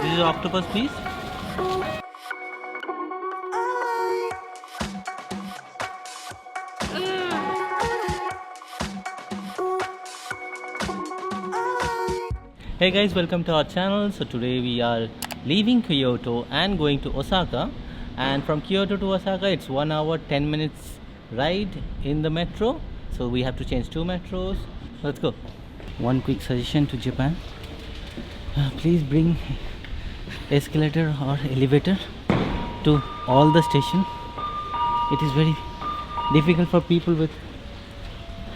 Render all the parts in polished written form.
This is octopus piece. Hey guys, welcome to our channel. So today we are leaving Kyoto and going to Osaka, and from Kyoto to Osaka it's 1 hour 10 minutes ride in the metro. So we have to change 2 metros. Let's go. One quick suggestion to Japan: please bring escalator or elevator to all the station. It is very difficult for people with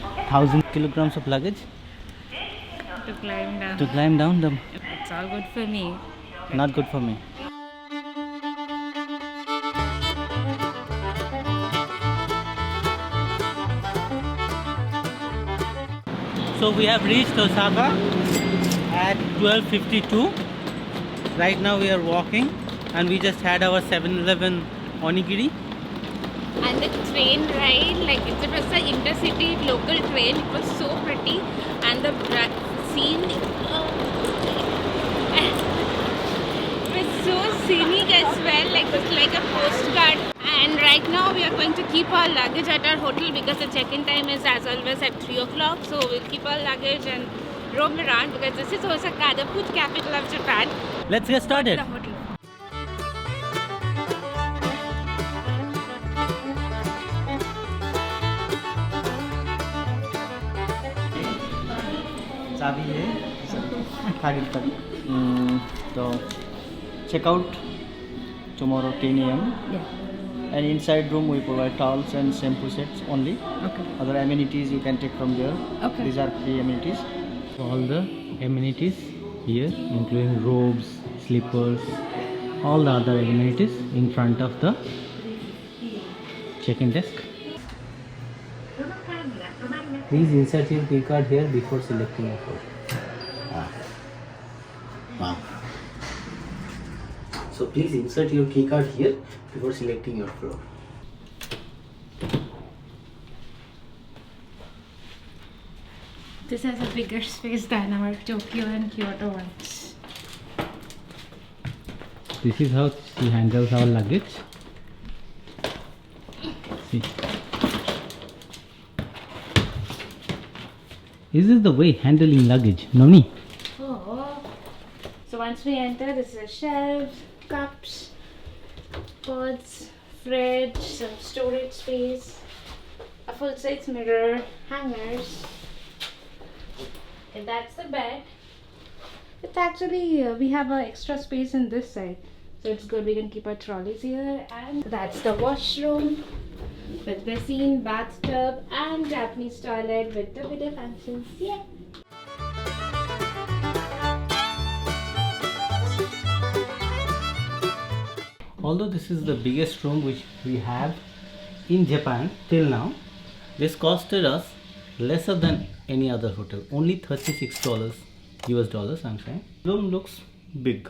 1000 kilograms of luggage to climb down. to climb down them. It's all good for me. Not good for me. So we have reached Osaka at 12:52. Right now we are walking, and we just had our 7-Eleven onigiri. And the train ride, like it was an intercity local train. It was so pretty, and the scene it was so scenic as well. Like it was like a postcard. And right now we are going to keep our luggage at our hotel because the check-in time is as always at 3 o'clock. So we'll keep our luggage and roam around because this is Osaka, the food capital of Japan. Let's get started. The hotel. चाबी है खाली तक. So check out tomorrow 10 a.m. Yeah. And inside room we provide towels and shampoo sets only. Okay. Other amenities you can take from there. Okay. These are free amenities. All the amenities here, including robes, slippers, all the other amenities in front of the check-in desk. Please insert your key card here before selecting a floor. Wow. So please insert your key card here before selecting your floor. This has a bigger space than our Tokyo and Kyoto ones. This is how she handles our luggage. See. This is the way handling luggage, Noni. Oh. So once we enter, this is shelves, cups, pots, fridge, some storage space, a full-size mirror, hangers. And that's the bed. It's actually, we have an extra space in this side. So it's good, we can keep our trolleys here. And that's the washroom with basin, bathtub, and Japanese toilet with the video functions. Yeah. Although this is the biggest room which we have in Japan till now, this costed us lesser than any other hotel. Only $36 US dollars, I'm saying. Room looks big.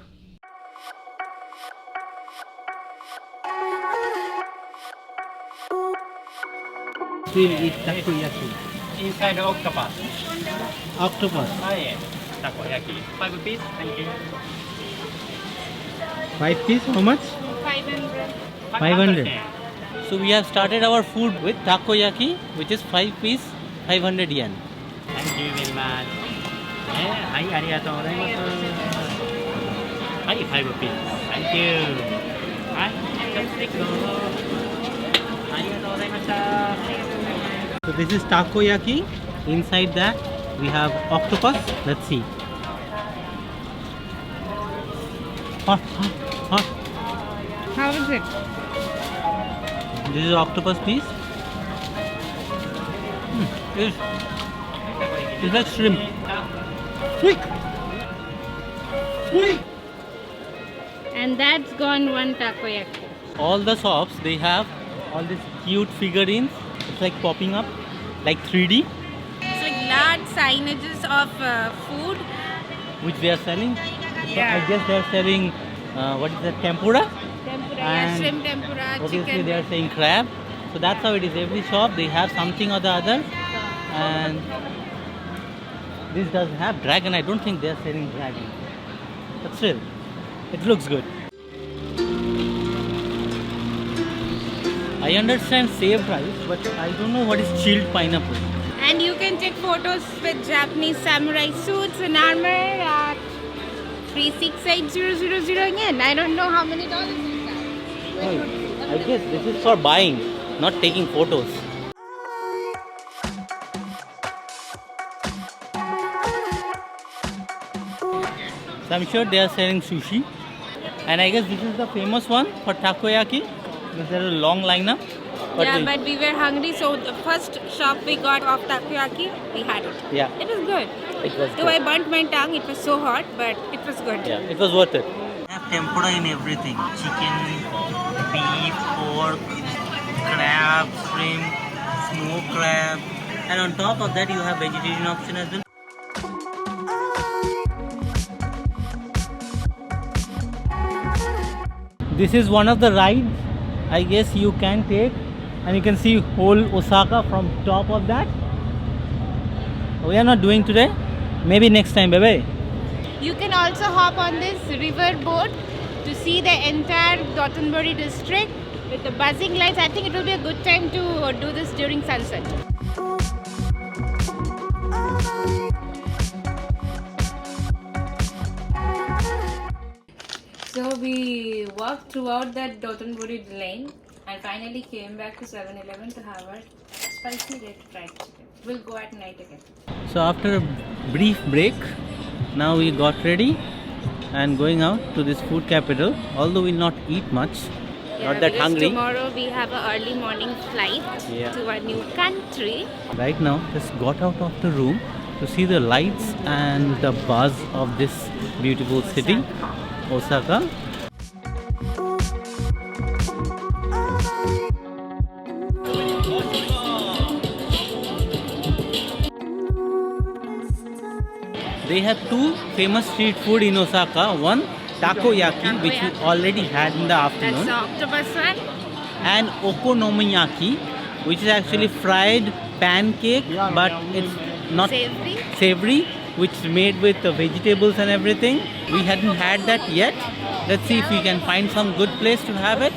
We'll eat takoyaki. Inside the octopus. Octopus. Ah, yeah. Takoyaki. 5 piece. Thank you. 5 piece, how much? 500. 500. So we have started our food with takoyaki, which is 5 piece, 500 yen. Thank you very much. はい、ありがとうございます。はい、5 piece. Thank you. はい、チョップスティックどうぞ。ありがとうございました。 So this is takoyaki. Inside that we have octopus. Let's see. Hot, hot, hot. How is it? This is octopus piece. It's like shrimp. Quick! Quick! And that's gone one takoyaki. All the shops, they have all these cute figurines. It's like popping up, like 3D, It's like large signages of food. which they are selling. So Yeah. I guess they are selling, what is that, tempura? Tempura, And yeah, shrimp tempura, Obviously chicken. they are saying crab. So that's how it is. Every shop they have something or the other. And this does have dragon. I don't think they are selling dragon. But still, it looks good. I understand saved rice, but I don't know what is chilled pineapple. And you can take photos with Japanese samurai suits and armor at 368000 again. I don't know how many dollars is that. Oh, I guess this is for buying, not taking photos. So I'm sure they are selling sushi. And I guess this is the famous one for takoyaki. There's a long lineup. But we were hungry, so the first shop we got of takoyaki, we had it. Yeah. It was good. It was Though I burnt my tongue, it was so hot, but it was good. Yeah, it was worth it. They have tempura in everything. Chicken, beef, pork, crab, shrimp, smoked crab. And on top of that you have vegetarian option as well. This is one of the rides I guess you can take, and you can see whole Osaka from top of that. We are not doing today. Maybe next time, baby. You can also hop on this river boat to see the entire Dotonbori district with the buzzing lights. I think it will be a good time to do this during sunset. So we walked throughout that Dotonbori lane and finally came back to 7-Eleven to have our spicy red fried chicken. We'll go at night again. So after a brief break, now we got ready and going out to this food capital. Although we'll not eat much, not that because hungry. Tomorrow we have an early morning flight to a new country. Right now, just got out of the room to see the lights and the buzz of this beautiful city, Osaka. They have two famous street food in Osaka. One, takoyaki, which we already had in the afternoon. That's the octopus one. And okonomiyaki, which is actually fried pancake, but it's not savory, which is made with the vegetables and everything. We hadn't had that yet. Let's see if we can find some good place to have it.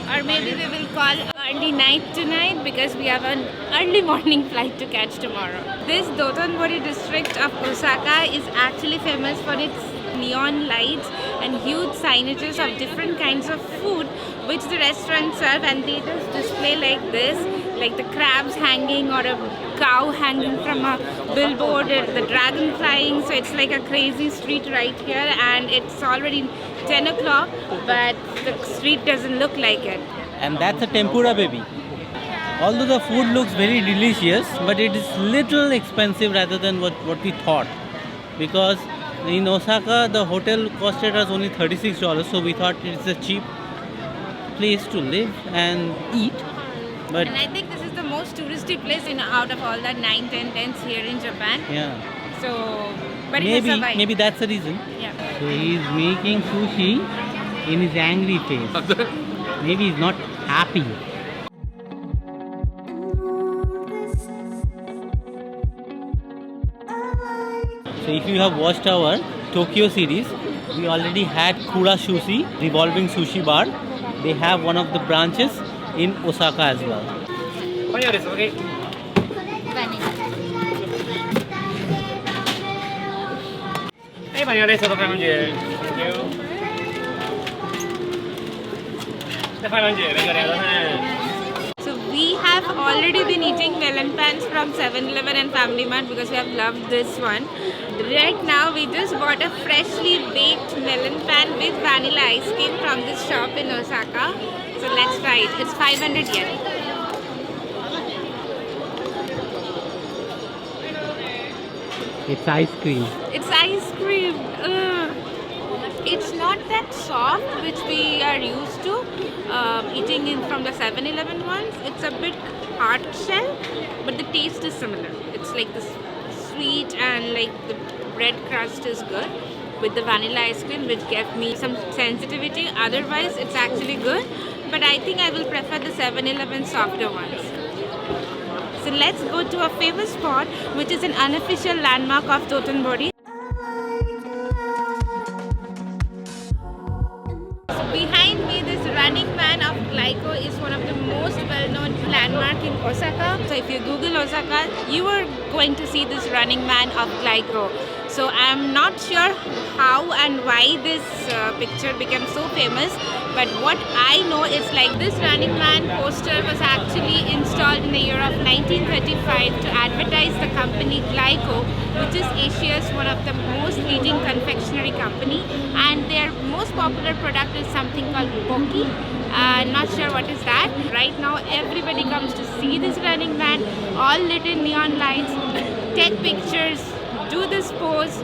Or maybe we will call early night tonight because we have an early morning flight to catch tomorrow. This Dotonbori district of Osaka is actually famous for its neon lights and huge signages of different kinds of food which the restaurants serve, and they just display like this, like the crabs hanging or a cow hanging from a billboard, or the dragon flying. So it's like a crazy street right here, and it's already 10 o'clock but the street doesn't look like it. And that's a tempura, baby. Although the food looks very delicious, but it is little expensive rather than what we thought, because in Osaka the hotel costed us only $36, so we thought it's a cheap place to live and eat. But and I think this is the most touristy place out of all the 9, 10 tents here in Japan. yeah, So, but it has survived. maybe that's the reason. Yeah. So he's making sushi in his angry face. Maybe he's not happy. So if you have watched our Tokyo series, we already had Kura Sushi, revolving sushi bar. They have one of the branches in Osaka as well. So we have already been eating melon pans from 7-Eleven and Family Mart because we have loved this one. Right now we just bought a freshly baked melon pan with vanilla ice cream from this shop in Osaka. So let's try it. It's 500 yen. It's ice cream. It's ice cream. Ugh. It's not that soft which we are used to eating in from the 7-Eleven ones. It's a bit hard shell, but the taste is similar. It's like this sweet, and like the bread crust is good with the vanilla ice cream, which gave me some sensitivity. Otherwise it's actually good, but I think I will prefer the 7-Eleven softer ones. So let's go to a famous spot which is an unofficial landmark of Dotonbori. Behind me, this Running Man of Glyco is one of the most well-known landmark in Osaka. So if you Google Osaka, you are going to see this Running Man of Glyco. So I'm not sure how and why this picture became so famous, but what I know is like this Running Man poster was actually installed in the year of 1935 to advertise the company Glyco, which is Asia's one of the most leading confectionery company, and their most popular product is something called Pocky. Not sure what is that. Right now everybody comes to see this Running Man, all lit in neon lights, take pictures, do this pose.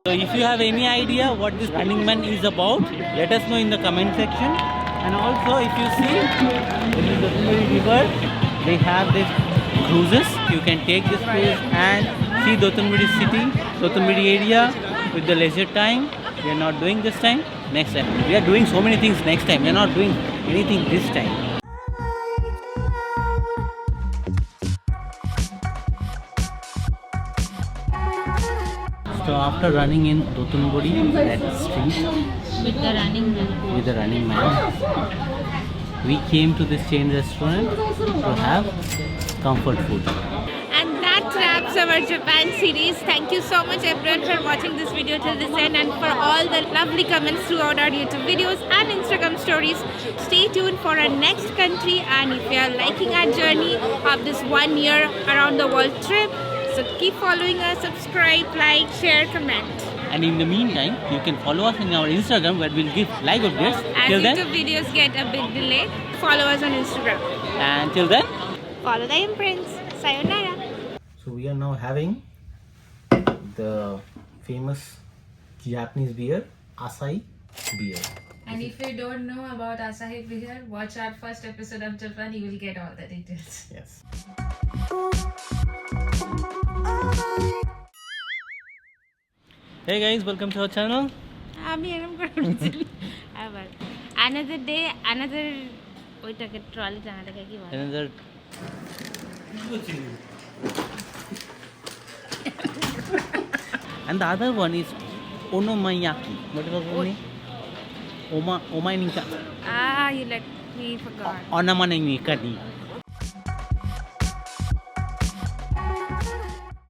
So if you have any idea what this Running Man is about, let us know in the comment section. And also if you see, this is the Dotonbori river, they have this cruises. You can take this cruise and see Dotonbori city, Dotonbori area with the leisure time. We are not doing this time, next time. We are doing so many things next time. We are not doing anything this time. So after running in Dotonbori, that street With the Running Man. we came to this chain restaurant to have comfort food. And that wraps our Japan series. Thank you so much everyone for watching this video till this end, and for all the lovely comments throughout our YouTube videos and Instagram stories. Stay tuned for our next country, and if you are liking our journey of this 1 year around the world trip, so keep following us, subscribe, like, share, comment. And in the meantime, you can follow us on our Instagram where we'll give live updates. As Till then, YouTube videos get a big delay, follow us on Instagram. and till then. Follow the imprints. Sayonara. So we are now having the famous Japanese beer, Asahi beer. And if you don't know about Asahi beer, watch our first episode of Japan, you will get all the details. Yes. Hey guys, welcome to our channel. Another day, another trolley Another. And the other one is Onomayaki. What was the name? Omanika. you let me forgot. Onamanimikani.